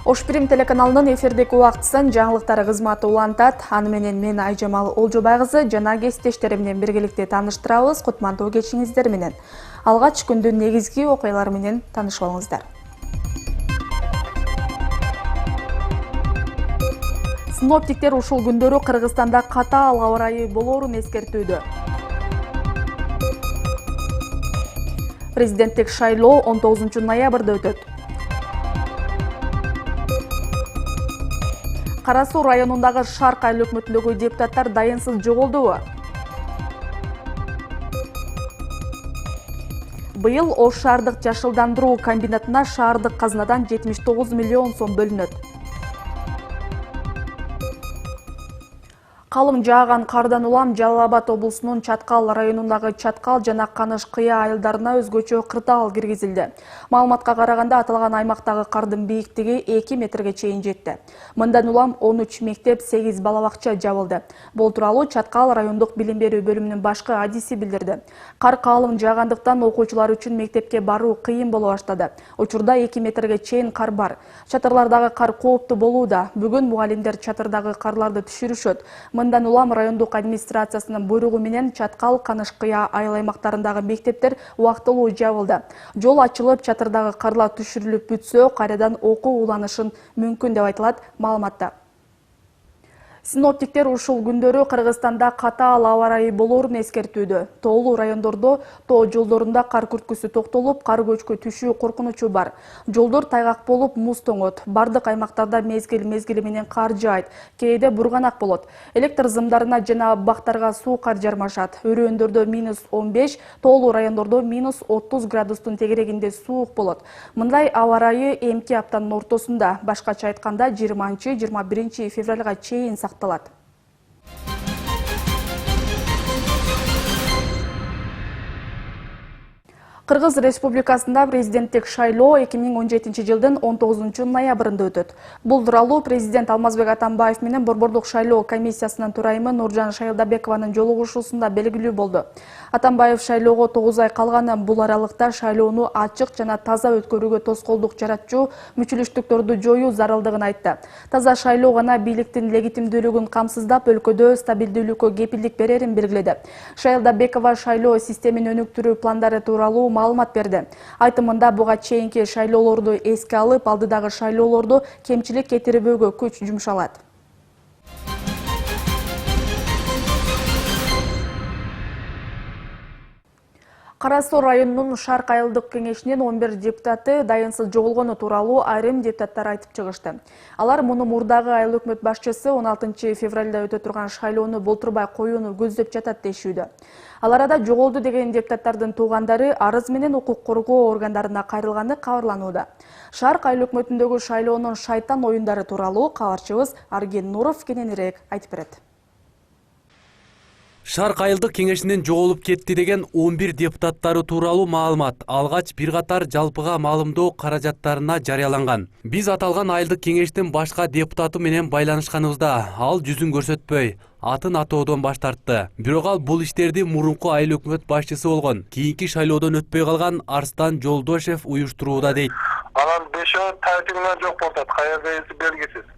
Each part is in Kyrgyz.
Ошпирим телеканалынын эфирдеги убактысын жаңылыктары кызматы улантат. Аны менен мен Айжамал Олжобай-кызы жана кесиптештери менен биргеликте тааныштырабыз. Кутмандуу кечиңиздер менен. Алгач күндүн негизги окуялары менен таанышып алыңыздар. Синоптиктер ушул күндөрү Кыргызстанда катаал аба ырайы болоорун эскертүүдө. Президенттик шайлоо 19 ноябрда өтөт. Кара Суу районундагы Шарк айыл өкмөтүндөгү депутаттар дайынсыз жоголдубу? Быйыл Ош шаардык жашылдандыруу комбинатына шаардык казынадан 79 миллион сом бөлүнөт. Калың жааган кардан улам Жалал Абад облусунун Чаткал районундагы Чаткал жана Каныш кыя айылдарына өзгөчө кырдаал киргизилди. Маалыматка караганда аталган аймактагы кардын бийиктиги 2 метрге чейин жетти. Мындан улам 13 мектеп, 8 бала бакча жабылды. Бул тууралуу Чаткал райондук билим берүү бөлүмүнүн башкы адиси билдирди. Кар калың жаагандыктан окуучулар үчүн мектепке баруу кыйын боло баштады. Учурда 2 метрге чейин кар бар. Чатырлардагы кар кооптуу болууда. Бүгүн мугалимдер чатырдагы карларды түшүрүшөт. Мындан улам райондук администрациясынын буйругу менен Чаткал, Каныш кыя айыл аймактарындагы мектептер убактылуу жабылды. Жол ачылып, чатырдагы карлар түшүрүлүп бүтсө, кайрадан окуу уланышын мүмкүн деп айтылат маалыматта. Синоптиктер ушул күндөрү Кыргызстанда катаал аба ырайы болоорун эскертүүдө. Тоолуу райондордо тоо жолдорунда кар күрткүсү токтолуп, кар көчкү түшүү коркунучу бар. Жолдор тайгак болуп, муз тоңот. Бардык аймактарда мезгили менен кар жаайт, кээде бурганак болот. Электр зымдарына жана бактарга суу кар жармашат. Өрөөндөрдө -15, тоолуу райондордо -30 градустун тегерегинде суук болот. Мындай аба ырайы эмки аптанын ортосунда, башкача айтканда 20-21 февралга чейин сакталат. Кыргыз Республикасында президенттик шайлоо 2017 жылдын 19 ноябрында өтөт. Бул тууралуу президент Алмазбек Атамбаев менен Борбордук шайлоо комиссиясынын төрайымы Нуржан Шайылдабекованын жолугушуусунда белгилүү болду. Атамбаев шайлоого 9 ай калганы, бул аралыкта шайлоону ачык жана таза өткөрүүгө тоскоолдук жаратчу мүчүлүштүктөрдү жоюу зарылдыгын айтты. Таза шайлоо гана бийликтин легитимдүүлүгүн камсыздап, өлкөдө стабилдүүлүккө кепилдик берерин белгиледи. Шайылдабекова шайлоо системин өнүктүрүү пландары тууралуу маалымат берди. Айтымында буга чейинки шайлоолорду эске алып, алдыдагы шайлоолорду кемчилик кетирбөөгө күч жумшалат. Кара Суу районунун Шарк айылдык кеңешинин 11 депутаты дайынсыз жоголгону тууралуу айрым депутаттар айтып чыгышты. Алар муну мурдагы айыл өкмөт башчысы 16 февралда өтө турган шайлоону болтурбай коюуну көздөп жатат дешүүдө. Ал арада жоголду деген депутаттардын туугандары арыз менен укук коргоо органдарына кайрылганы кабарланууда. Шарк айыл өкмөтүндөгү шайлоонун шайтан оюндары тууралуу кабарчыбыз Арген Нуров кененирээк айтып берет. Шарк айылдык кеңешинен жоголуп кетти деген 11 депутаттары тууралуу маалымат алгач бир катар жалпыга маалымдоо каражаттарына жарыяланган. Биз аталган айылдык кеңештин башка депутаты менен байланышканыбызда ал жүзүн көрсөтпөй, атын атоодон баш тартты. Бирок ал бул иштерди мурунку айыл өкмөт башчысы болгон, кийинки шайлоодон өтпөй калган Арстан Жолдошев уюштурууда дейт. Анан 5 ай тартигинен жок болот, каерде белгисиз.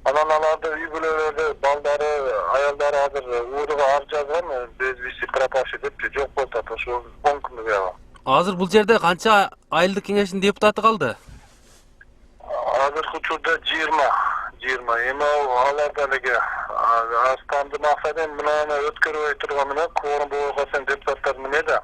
Анан аларды үй бүлөлөрдө балдары, аялдары азыр уурга ар жазган, без виси пропавший деп жок болуп атат. Ошо 10 күндүк ага. Азыр бул жерде канча айылдык кеңештин депутаты калды? Азыркы учурда 20. Эми аларда эле Арстандын максаты мынаны өткөрбөй турган менен кворум болбой калса депутаттар эмне да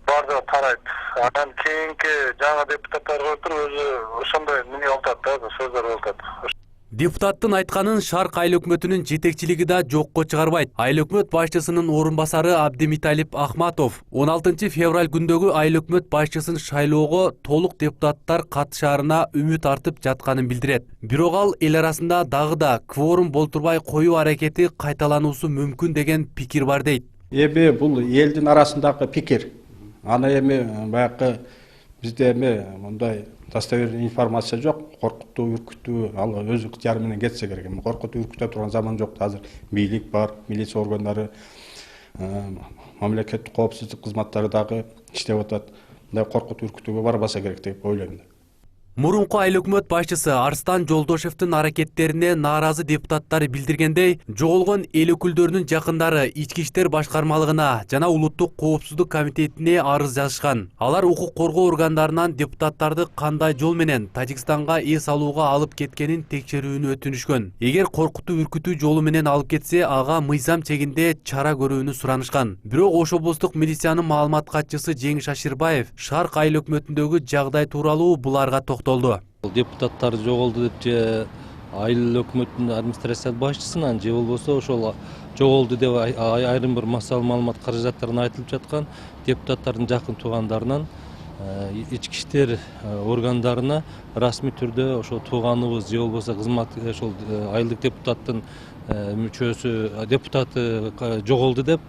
бардыгы тарайт. Анан кийинки жаңы депутаттар отуруп өзү ошондой эмне болуп атат да, сөздөр болуп атат. Депутаттын айтканын Шарк айыл өкмөтүнүн жетекчилиги да жокко чыгарбайт. Айыл өкмөт башчысынын орун басары Абдимиталип Ахматов 16 февраль күндөгү айыл өкмөт башчысын шайлоого толук депутаттар катышаарына үмүт артып жатканын билдирет. Бирок ал эл арасында дагы да кворум болтурбай коюу аракети кайталануусу мүмкүн деген пикир бар дейт. Эми бул элдин арасындагы пикир. Аны эми баягы бизде эми мындай достоверный информация жок, коркуттуу, үркүттүү, ал өз ыктыяры менен кетсе керек. Коркутуп үркүтө турган заман жок. Азыр бийлик бар, милиция органдары, мамлекеттик коопсуздук кызматтары дагы иштеп атат. Мындай коркутуп үркүтүүгө барбаса керек деп ойлойм. Мурунку айыл өкмөт башчысы Арстан Жолдошевдин аракеттерине нааразы депутаттар билдиргендей, жоголгон эл өкүлдөрүнүн жакындары ички иштер башкармалыгына жана улуттук коопсуздук комитетине арыз жазышкан. Алар укук коргоо органдарынан депутаттарды кандай жол менен Тажикстанга эс алууга алып кеткенин текшерүүнү өтүнүшкөн. Эгер коркутуу үркүтүү жолу менен алып кетсе, ага мыйзам чегинде чара көрүүнү суранышкан. Бирок Ош облустук милициянын маалымат катчысы Жеңиш Аширбаев Шарк айыл өкмөтүндөгү жагдай тууралуу буларга токтолду. Депутаттар жоголду деп же айыл өкмөтүнүн администрация башчысынан же болбосо ошол жоголду деп айрым бир маалымат каражаттарын айтылып жаткан депутаттардын жакын туугандарынан ички иштер органдарына расмий түрдө ошол тууганыбыз же болбосо кызмат ошол айылдык депутаттын мүчөсү депутаты жоголду деп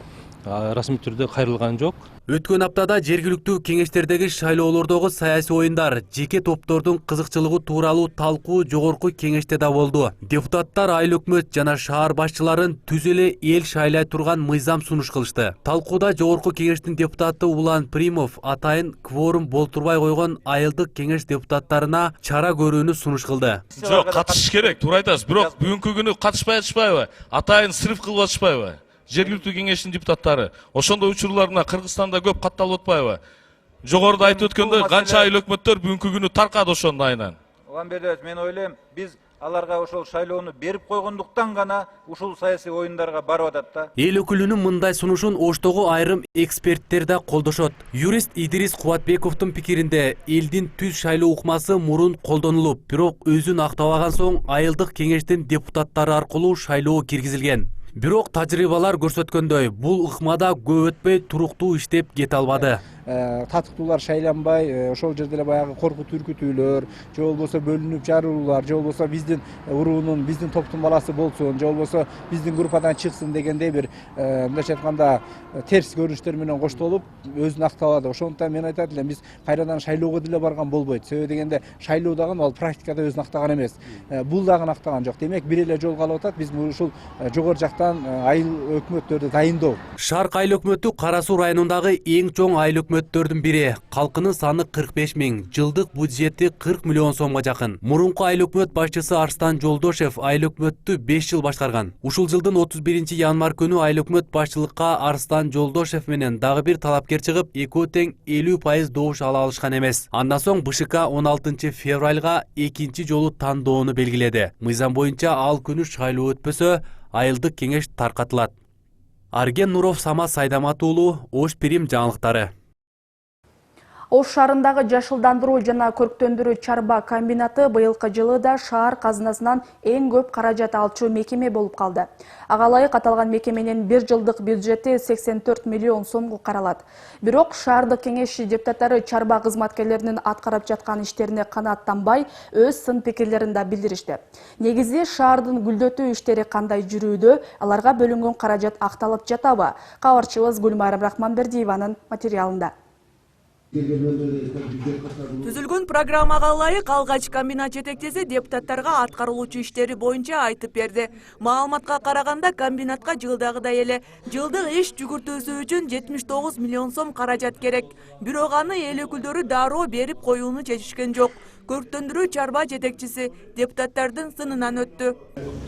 расмий түрдө кайрылган жок. Өткөн аптада жергиликтүү кеңештердеги шайлоолордогу саясий оюндар, жеке топтордун кызыкчылыгы тууралуу талкуу жогорку кеңеште да болду. Депутаттар айыл өкмөт жана шаар башчыларын түз эле эл шайлай турган мыйзам сунуш кылышты. Талкууда жогорку кеңештин депутаты Улан Примов атайын кворум болтурбай койгон айылдык кеңеш депутаттарына чара көрүүнү сунуш кылды. Жок, катышыш керек, туура айтасыз. Бирок бүгүнкү күнү катышпай атышпайбы? Атайын сырыф кылып атышпайбы? Жергиликтүү кеңештин депутаттары ошондой учурлар мына Кыргызстанда көп катталып атпайбы? Жогоруда айтып өткөндөй канча айыл өкмөттөр бүгүнкү күнү таркады ошондун айынан. Оған бердебиз, мен ойлойм, биз аларга ошол шайлоону берип койгондуктан гана ушул саясий оюндарга барып атат да. Эл өкүлүнүн мындай сунушун Оштогу айрым эксперттер да колдошот. Юрист Идирис Кубатбековдун пикиринде, элдин түз шайлоо укмасы мурун колдонулуп, бирок өзүн актабаган соң айылдык кеңештин депутаттары аркылуу шайлоо киргизилген. Бирок тажрыйбалар көрсөткөндөй, бул ыкмада көп өтпөй туруктуу иштеп кете албады. Татыктуулар шайланбай, ошол жерде эле баягы коркутуу үркүтүүлөр, же болбосо бөлүнүп жаруулар, же болбосо биздин уруунун, биздин топтун баласы болсун, же болбосо биздин группадан чыксын дегендей бир мындайча айтканда терс көрүнүштөр менен коштолуп өзүн актабады. Ошондуктан мен айтат элем, биз кайрадан шайлоого деле барган болбойт. Себеби дегенде шайлоо дагы ал практикада өзүн актаган эмес. Бул дагы актаган жок. Демек бир эле жол калып атат. Биз ушул жогору жактан айыл өкмөттөрдү дайындоо. Шарк айыл өкмөтү Кара Суу районундагы эң чоң айыл өкмөттөрдүн бири. Калкынын саны 45 000, жылдык бюджети 40 миллион сомго жакын. Мурунку айыл өкмөт башчысы Арстан Жолдошев айыл өкмөттү 5 жыл башкарган. Ушул жылдын 31 январь күнү айыл өкмөт башчылыкка Арстан Жолдошев менен дагы бир талапкер чыгып, экөө тең 50% добуш ала алышкан эмес. Андан соң БШК 16 февралга экинчи жолу тандоону белгиледи. Мыйзам боюнча ал күнү шайлоо өтпөсө, айылдык кеңеш таркатылат. Арген Нуров, Самат Сайдамат уулу, Ош Пирим жаңылыктары. Ош шаарындагы жашылдандыруу жана көрктөндүрүү чарба комбинаты быйылкы жылы да шаар казынасынан эң көп каражат алчу мекеме болуп калды. Ага ылайык аталган мекеменин бир жылдык бюджети 84 миллион сомго каралат. Бирок шаардык кеңеш депутаттары чарба кызматкерлеринин аткарып жаткан иштерине канааттанбай, өз сын пикирлерин да билдиришти. Негизи шаардын гүлдөтүү иштери кандай жүрүүдө, аларга бөлүнгөн каражат акталып жатабы? Кабарчыбыз Гүлмайрам Рахманбердиеванын материалында. Түзүлгөн программага ылайык алгач комбинат жетекчиси депутаттарга аткарылуучу иштери боюнча айтып берди. Маалыматка караганда комбинатка жылдагыдай эле жылдык иш жүгүртүүсү үчүн 79 миллион сом каражат керек. Бирок аны эл өкүлдөрү дароо берип коюуну чечишкен жок. Көрктөндүрүү чарба жетекчиси депутаттардын сынынан өттү.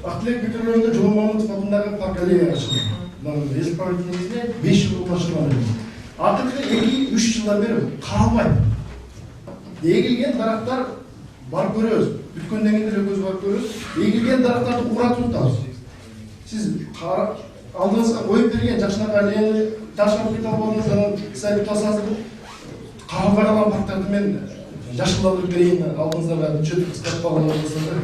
Актылык бүтүрүндө Жол Мамытов атындагы парк аллея ачылган. Республикабызда 5 жыл башкарган. Акыркы 2-3 жылдан бери каралбайт. Эгилген дарактар барып көрөбүз. Бүткөндөн кийин эле көз барып көрөбүз. Эгилген дарактарды уратып атабыз. Сиз алдыңызга коюп берген жакшынакай аллеяны ташкап кете албадыңыз, анан сайып тасаңыз каралбай калган парктарды мен жашылдандырып берейин, алдыңызда бюджет кыскартып алгандар.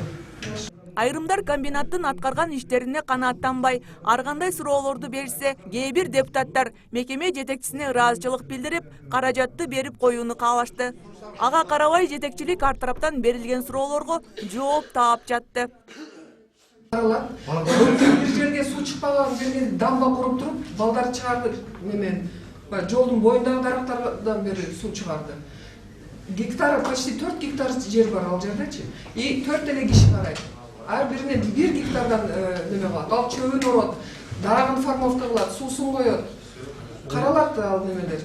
Айрымдар комбинаттын аткарган иштерине канааттанбай, ар кандай суроолорду берсе, кээ бир депутаттар мекеме жетекчисине ыраазычылык билдирип, каражатты берип коюуну каалашты. Ага карабай жетекчилик ар тараптан берилген суроолорго жооп таап жатты. Бир жерге суу чыкпаган жерге дамба куруп туруп, балдар чыгарды менен жолдун боюндагы дарактардан бери суу чыгарды. Гектар, почти 4 гектар жер бар ал жердечи. И 4 эле киши карайт. Ар бирине 1 гектардан неме кылат. Ал чөбүн орот, дарагын формовка кылат, суусун коет. Каралат ал немелер.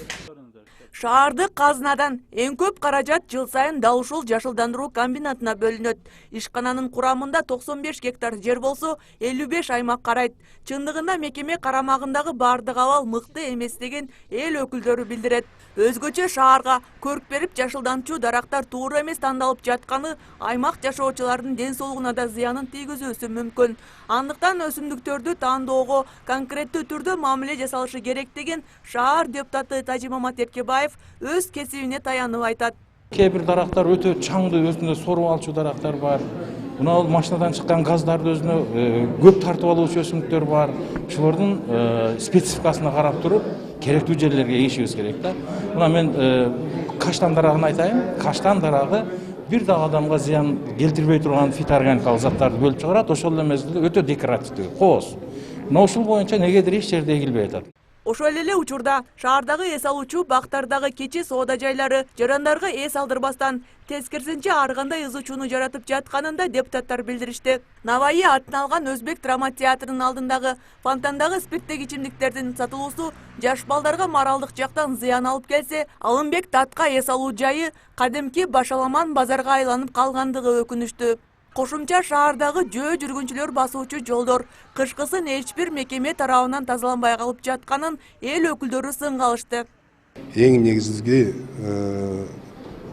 Шаардык казынадан эң көп каражат жыл сайын дал ушул жашылдандыруу комбинатына бөлүнөт. Ишкананын курамында 95 гектар жер болсо, 55 аймак карайт. Чындыгында мекеме карамагындагы бардык абал мыкты эмес деген эл өкүлдөрү билдирет. Өзгөчө шаарга көрк берип жашылдантчу дарактар туура эмес тандалып жатканы аймак жашоочуларынын ден соолугуна да зыянын тийгизүүсү мүмкүн. Андыктан өсүмдүктөрдү тандоого конкреттүү түрдө мамиле жасалышы керек деген шаар депутаты Тажимамат Эркебаев өз кесибине таянып айтат. Кээ бир дарактар өтө чаңды өзүндө соруп алчу дарактар бар. Мына бул машинадан чыккан газдарды өзүнө көп тартып алуучу өсүмдүктөр бар. Ошолордун спецификасына карап туруп, керектүү жерлерге эгишибиз керек да. Мына мен каштан дарагын айтайын. Каштан дарагы бир да адамга зыян келтирбей турган фитоорганикалык заттарды бөлүп чыгарат, ошол эле мезгилде өтө декоративдүү, кооз. Мына ушул боюнча негедир эч жерде эгилбей атат. Ошол эле учурда шаардагы эс алуучу бактардагы кечи соода жайлары жарандарга эс алдырбастан тескерисинче ар кандай ызы чууну жаратып жатканын да депутаттар билдиришти. Навайы атын алган Өзбек драма театрынын алдындагы фонтандагы спирттеги ичимдиктердин сатылуусу жаш балдарга моралдык жактан зыян алып келсе, Алымбек татка эс алуу жайы кадимки башаламан базарга айланып калгандыгы өкүнүчтүү. Кошумча шаардагы жөө жүргүнчүлөр басуучу жолдор кышкысын эч бир мекеме тарабынан тазаланбай калып жатканын эл өкүлдөрү сынга алышты. Эң негизги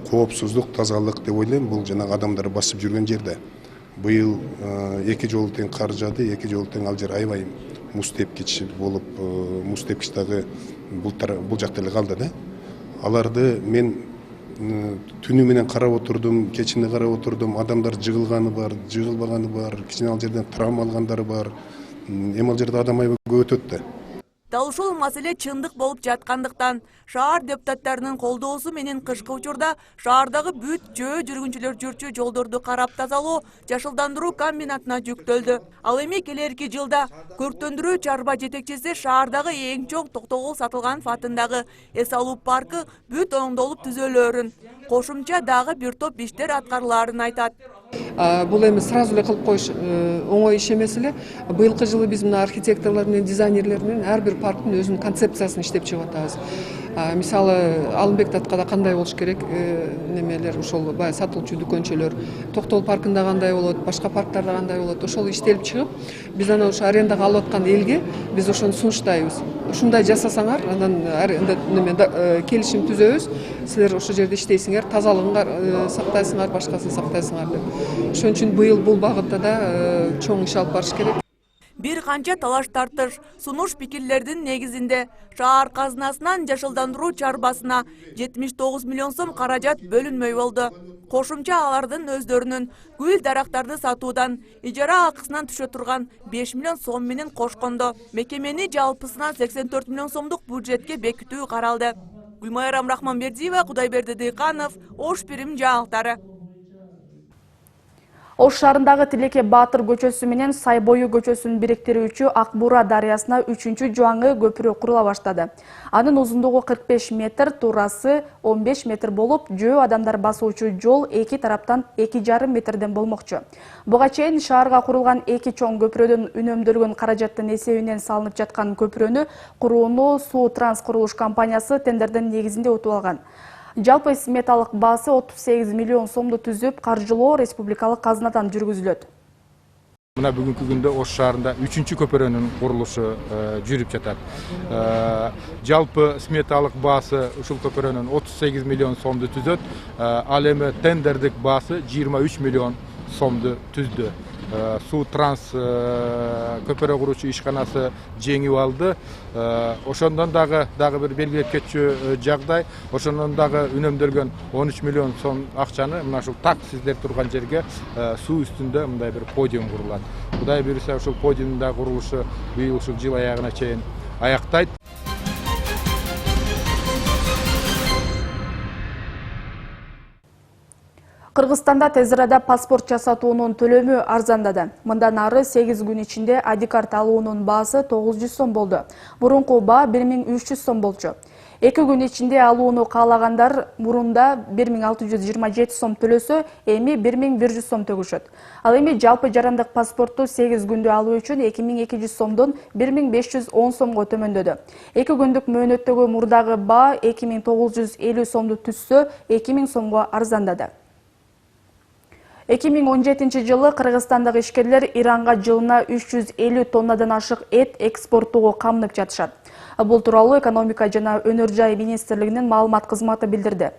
коопсуздук, тазалык деп ойлойм. Бул жанагы адамдар басып жүргөн жерде. Быйыл 2 жолу тең кар жаады, 2 жолу тең ал жер аябай муз тепкич болуп, муз тепкич дагы бул жакта эле калды да. Аларды мен түнү менен карап отурдум, кечинде карап отурдум. Адамдар жыгылганы бар, жыгылбаганы бар, кичине ал жерден травма алгандары бар. Эми ал жерде адам аябай көп өтөт да. Дал ушул маселе чындык болуп жаткандыктан шаар депутаттарынын колдоосу менен кышкы учурда шаардагы бүт жөө жүргүнчүлөр жүрчү жолдорду карап тазалоо жашылдандыруу комбинатына жүктөлдү. Ал эми келерки жылда көрктөндүрүү чарба жетекчиси шаардагы эң чоң Токтогул Сатылганов атындагы эс алуу паркы бүт оңдолуп түзөлөөрүн, кошумча дагы бир топ иштер аткарылаарын айтат. Бул эми сразу эле кылып коюш оңой иш эмес эле. Быйылкы жылы биз мына архитекторлор менен дизайнерлер менен ар бир парктын өзүнүн концепциясын иштеп чыгып атабыз. Мисалы Алымбек таткада кандай болуш керек, немелер ошол баягы сатылчу дүкөнчөлөр, Токтогул паркында кандай болот, башка парктарда кандай болот, ошол иштелип чыгып, биз аны ошо арендага алып аткан элге биз ошону сунуштайбыз. Ушундай жасасаңар, анан келишим түзөбүз, силер ошол жерде иштейсиңер, тазалыгыңар сактайсыңар, башкасын сактайсыңар деп. Ошон үчүн быйыл бул багытта да чоң иш алып барыш керек. Бир канча талаш тартыш, сунуш пикирлердин негизинде шаар казынасынан жашылдандыруу чарбасына 79 миллион сом каражат бөлүнмөй болду. Кошумча алардын өздөрүнүн гүл дарактарды сатуудан ижара акысынан түшө турган 5 миллион сом менен кошкондо мекемени жалпысынан 84 миллион сомдук бюджетке бекитүү каралды. Гүлмайрам Рахманбердиева, Кудайберди Дыйканов, Ош Пирим жаңылыктары. Ош шаарындагы Тилеке Баатыр көчөсү менен Сай бою көчөсүн бириктирүүчү Ак Бура дарыясына 3-чү жаңы көпүрө курула баштады. Анын узундугу 45 метр, турасы 15 метр болуп, жөө адамдар басуучу жол эки тараптан 2,5 метрден болмокчу. Буга чейин шаарга курулган эки чоң көпүрөдөн үнөмдөлгөн каражаттын эсебинен салынып жаткан көпүрөнү курууну Суу Транс курулуш компаниясы тендердин негизинде утуп алган. Жалпы сметалык баасы 38 миллион сомду түзүп, каржылоо республикалык казынадан жүргүзүлөт. Мына бүгүнкү күндө Ош шаарында 3-чү көпүрөнүн курулушу жүрүп жатат. Жалпы сметалык баасы ушул көпүрөнүн 38 миллион сомду түзөт. Ал эми тендердик баасы 23 миллион сомду түздү. Суу Транс көпүрө куруучу ишканасы жеңип алды. Ошондон дагы бир белгилеп кетчү жагдай, ошондон дагы үнөмдөлгөн 13 миллион сом акчаны мына ушул так сиздер турган жерге суу үстүндө мындай бир подиум курулат. Кудай буйруса ушул подиумдун курулушу быйыл ушул жыл аягына чейин аяктайт. Кыргызстанда тез арада паспорт жасатуунун төлөмү арзандады. Мындан ары 8 күн ичинде ID карт алуунун баасы 900 сом болду. Мурунку баа 1300 сом болчу. 2 күн ичинде алууну каалагандар мурунда 1627 сом төлөсө, эми 1100 сом төгүшөт. Ал эми жалпы жарандык паспортту 8 күндө алуу үчүн 2200 сомдон 1510 сомго төмөндөдү. 2 күндүк мөөнөттөгү мурдагы баа 2950 сомду түзсө, 2000 сомго арзандады. 2017 жылы Кыргызстандагы ишкерлер Иранга жылына 350 тоннадан ашык эт экспорттоого камынып жатышат. Бул тууралуу экономика жана өнөр жай министрлигинин маалымат кызматы билдирди.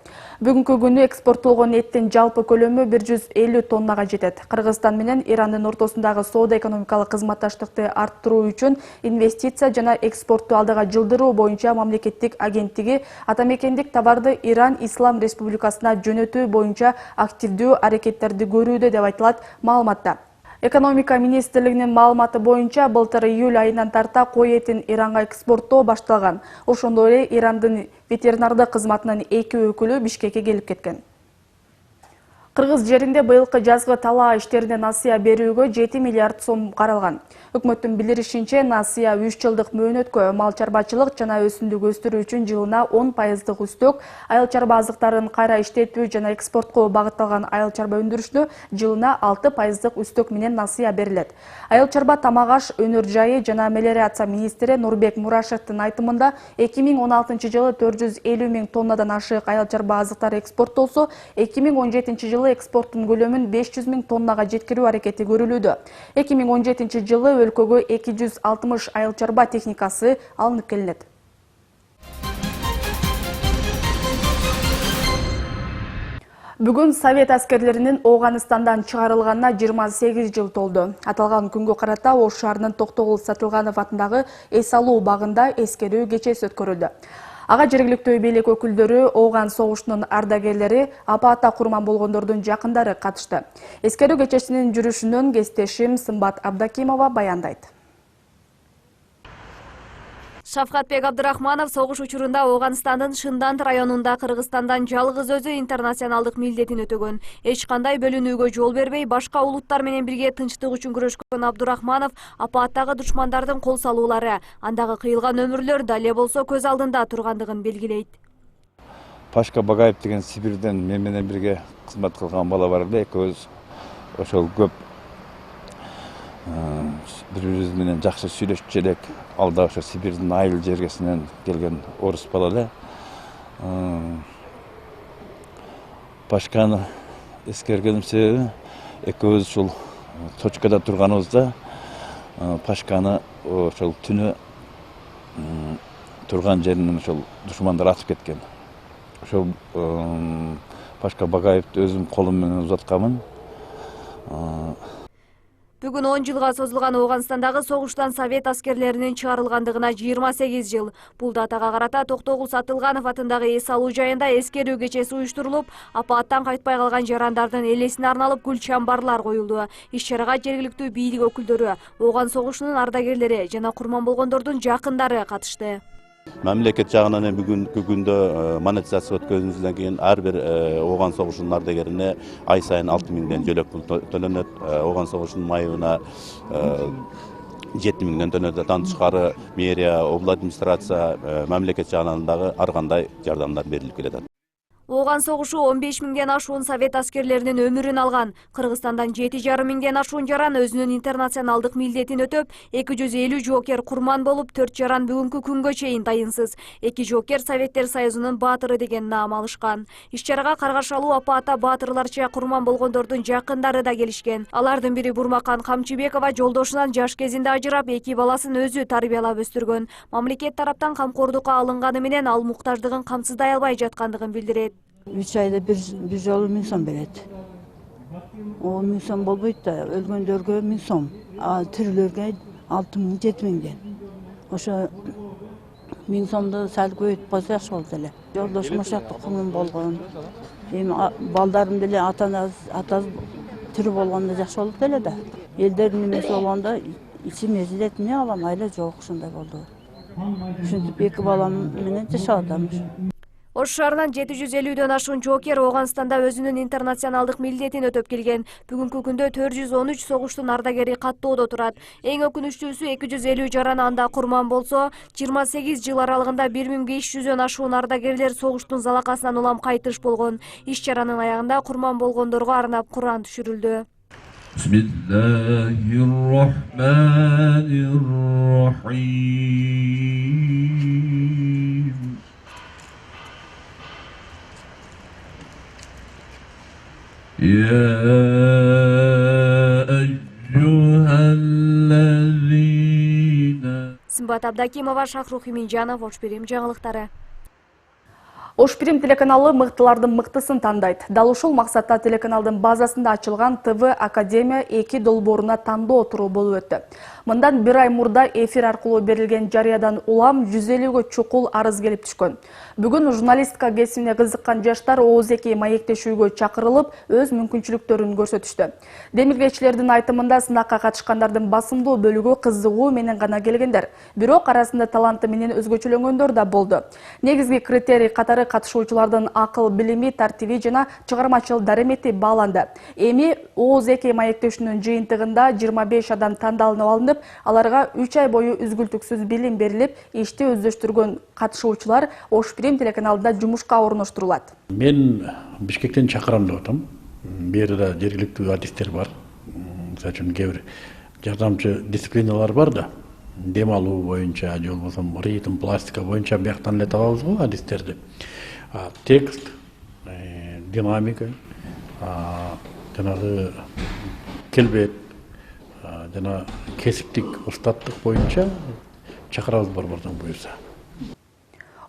Бүгүнкү күнү экспорттолгон эттин жалпы көлөмү 150 тоннага жетет. Кыргызстан менен Ирандын ортосундагы соода экономикалык кызматташтыкты арттыруу үчүн инвестиция жана экспортту алдыга жылдыруу боюнча мамлекеттик агенттиги атамекендик товарды Иран Ислам Республикасына жөнөтүү боюнча активдүү аракеттерди көрүүдө деп айтылат маалыматта. Экономика министрлигинин маалыматы боюнча былтыр июль айынан тарта кой этин Иранга экспорттоо башталган. Ошондой эле Ирандын ветеринардык кызматынын 2 өкүлү Бишкекке келип кеткен. Кыргыз жеринде быйылкы жазгы талаа иштерине насыя берүүгө 7 миллиард сом каралган. Өкмөттүн билдиришинче, насыя 3 жылдык мөөнөткө мал чарбачылык жана өсүмдүк өстүрүү үчүн жылына 10% үстөк, айыл чарба азыктарын кайра иштетүү жана экспортко багытталган айыл чарба өндүрүшүнө жылына 6% үстөк менен насыя берилет. Айыл чарба тамак аш, өнөр жайы жана мелиорация министри Нурбек Мурашевдин айтымында 2016 жылы 450 миң тоннадан ашык айыл чарба азыктары экспорттолсо, 2017 жылы экспорттун көлөмүн 500 миң тоннага жеткирүү аракети көрүлүүдө. 2017 жылы өлкөгө 260 айыл чарба техникасы алынып келинет. Бүгүн Совет аскерлеринин Оғаныстандан чыгарылганына 28 жыл толду. Аталган күнгө карата Ош шаарынын Токтогул Сатылганов атындагы эс алуу багында эскерүү кечеси өткөрүлдү. Ага жергиликтүү бийлик өкүлдөрү, Оған согушунун ардагерлери, апаатта курман болгондордун жакындары катышты. Эскерүү кечесинин жүрүшүнөн кесиптешим Сымбат Абдакимова баяндайт. Шавкатбек Абдырахманов согуш учурунда Оғанстандын Шындант районунда Кыргызстандан жалгыз өзү интернационалдык милдетин өтөгөн. Эч кандай бөлүнүүгө жол бербей, башка улуттар менен бирге тынчтык үчүн күрөшкөн Абдырахманов апааттагы душмандардын кол салуулары, андагы кыйылган өмүрлөр дале болсо көз алдында тургандыгын белгилейт. Пашка Багаев деген Сибирден мен менен бирге кызмат кылган бала бар эле, экөөбүз ошол көп бири-бирибиз менен жакшы сүйлөшчү элек. Ал да ошо Сибирдин айыл жергесинен келген орус бала эле. Пашканы эскергеним себеби экөөбүз ушул точкада турганыбызда Пашканы ошол түнү турган жеринен ошол душмандар атып кеткен. Ошол Пашка Багаевди өзүм колум менен узатканмын. Бүгүн 10 жылга созулган Оғанстандагы согуштан Совет аскерлеринин чыгарылгандыгына 28 жыл. Бул датага карата Токтогул Сатылганов атындагы эс алуу жайында эскерүү кечеси уюштурулуп, апааттан кайтпай калган жарандардын элесине арналып гүл чамбарлар коюлду. Иш-чарага жергиликтүү бийлик өкүлдөрү, Оған согушунун ардагерлери жана курман болгондордун жакындары катышты. Мамлекет жагынан бүгүнкү күндө монетизация өткөнүбүздөн кийин ар бир Оған согушунун ардагерине ай сайын 6 миңден жөлөк пул төлөнөт. Оған согушунун майыбына 7 миңден төлөнөт. Андан тышкары мэрия, обл администрация, мамлекет жагынан дагы ар кандай жардамдар берилип келет. Оған согушу 15 миңден ашуун Совет аскерлеринин өмүрүн алган. Кыргызстандан 7,5 миңден ашуун жаран өзүнүн интернационалдык милдетин өтөп, 250 жоокер курман болуп, 4 жаран бүгүнкү күнгө чейин тайынсыз. 2 жоокер Советтер Союзунун баатыры деген наам алышкан. Иш-чарага Каргашалуу апаатта баатырларча курман болгондордун жакындары да келишкен. Алардын бири Бурмакан Камчыбекова жолдошунан жаш кезинде ажырап, 2 баласын өзү тарбиялап өстүргөн. Мамлекет тараптан камкордукка алынганы менен ал муктаждыгын камсыздай албай жаткандыгын билдирет. 3 айда bir жолу 1000 сом берет. О 1000 сом болбойт да, өлгөндөргө 1000 сом, а тирилөргө 6 миң, 7 миңден. Ошо 1000 сомду сал көбөйтүп койсо жакшы болот эле. Жолдошум ошакта курман болгон. Эми балдарым деле атасы тирүү болгондо жакшы болот эле да. Элдердин немеси болгондо ичим эзилет, эмне кылам, айла жок ушундай болду. Ушинтип 2 балам менен жашап атам. Ош шаарынан 750дөн ашуун жоокер Ооганстанда өзүнүн интернационалдык милдетин өтөп келген. Бүгүнкү күндө 413 согуштун ардагери каттоодо турат. Эң өкүнүчтүүсү 250 жаран анда курман болсо, 28 жыл аралыгында 1500дөн ашуун ардагерлер согуштун залакасынан улам кайтыш болгон. Иш чаранын аягында курман болгондорго арнап Куран түшүрүлдү. Сымбат Абдакимова, Шахрух Иминжанов, Ош Бирим жаңылыктары. Ош Бирим телеканалы мыктылардын мыктысын тандайт. Дал ушул максатта телеканалдын базасында ачылган ТВ Академия 2 долбооруна тандоо туруу болуп өттү. Мындан бир ай мурда эфир аркылуу берилген жарыядан улам 150гө чукул арыз келип түшкөн. Бүгүн журналистика кесибине кызыккан жаштар ооз-эки маектешүүгө чакырылып, өз мүмкүнчүлүктөрүн көрсөтүштү. Демилгечилердин айтымында сынакка катышкандардын басымдуу бөлүгү кызыгуу менен гана келгендер. Бирок арасында таланты менен өзгөчөлөнгөндөр да болду. Негизги критерий катары катышуучулардын акыл, билими, тартиби жана чыгармачыл даремети бааланды. Эми ооз-эки маектешүүнүн жыйынтыгында 25 адам тандалынып алынып, аларга 3 ай бою үзгүлтүксүз билим берилип, ишти өздөштүргөн катышуучулар Ош Бирим телеканалында жумушка орноштурулат. Мен Бишкектен чакырам деп атам. Берде жергиликтүү адистер бар. Мисалы үчүн кээ бир жардамчы дисциплиналар бар да. Дем алуу боюнча, же болбосо ритм, пластика боюнча бияктан эле табабыз го адистерди. Текст, динамика, жанагы келбет, жана кесиптик устаттык боюнча чакырабыз борбордон буюрса.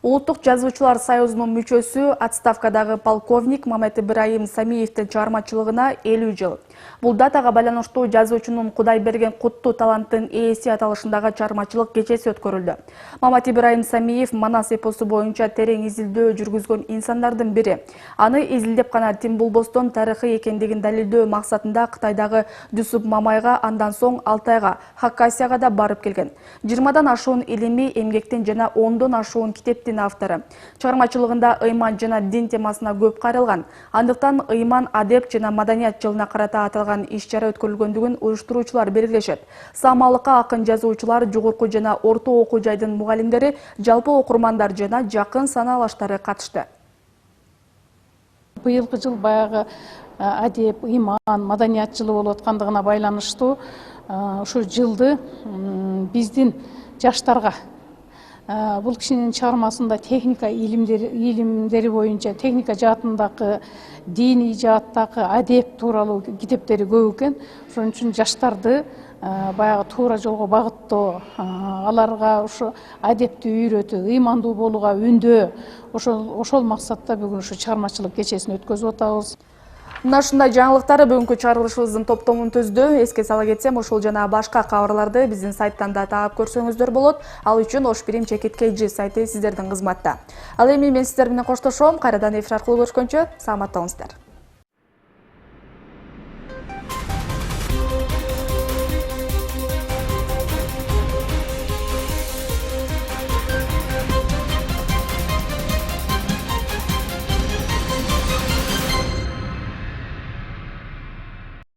Улуттук жазуучулар союзунун мүчөсү отставкадагы полковник Мамет Ибраим Самиевдин чыгармачылыгына 50 жыл. Бул датага байланыштуу жазуучунун Кудай берген куттуу таланттын ээси аталышындагы чыгармачылык кечеси өткөрүлдү. Мамет Ибраим Самиев Манас эпосу боюнча терең изилдөө жүргүзгөн инсандардын бири. Аны изилдеп гана тим болбостон тарыхый экендигин далилдөө максатында Кытайдагы Дюсуп Мамайга, андан соң Алтайга, Хакасияга да барып келген. 20дан ашуун илимий эмгектин жана 10дон ашуун китептин автору. Чыгармачылыгында ыйман жана дин темасына көп кайрылган. Андыктан ыйман, адеп жана маданият жылына карата аталган иш-чара өткөрүлгөндүгүн уюштуруучулар белгилешет. Самалыкка акын жазуучулар, жогорку жана орто окуу жайдын мугалимдери, жалпы окурмандар жана жакын санаалаштары катышты. Быйылкы жыл баягы адеп, ыйман, маданият жылы болуп аткандыгына байланыштуу ушу жылды биздин жаштарга бул кишинин чыгармасында техника илимдери боюнча, техника жаатындагы, диний жааттагы, адеп тууралуу китептери көп экен. Ошон үчүн жаштарды баягы туура жолго багыттоо, аларга ушу адепти үйрөтүү, ыймандуу болууга үндөө, ошол максатта бүгүн ушу чыгармачылык кечесин өткөзүп атабыз. Мына ушундай жаңылыктар бүгүнкү чыгарылышыбыздын топтомун түздү. Эске сала кетсем, ушул жана башка кабарларды биздин сайттан да таап көрсөңүздөр болот. Ал үчүн Ош Бирим Чекит KG сайты сиздердин кызматта. Ал эми мен сиздер менен коштошом. Кайрадан эфир аркылуу көрүшкөнчө саламатта болуңуздар.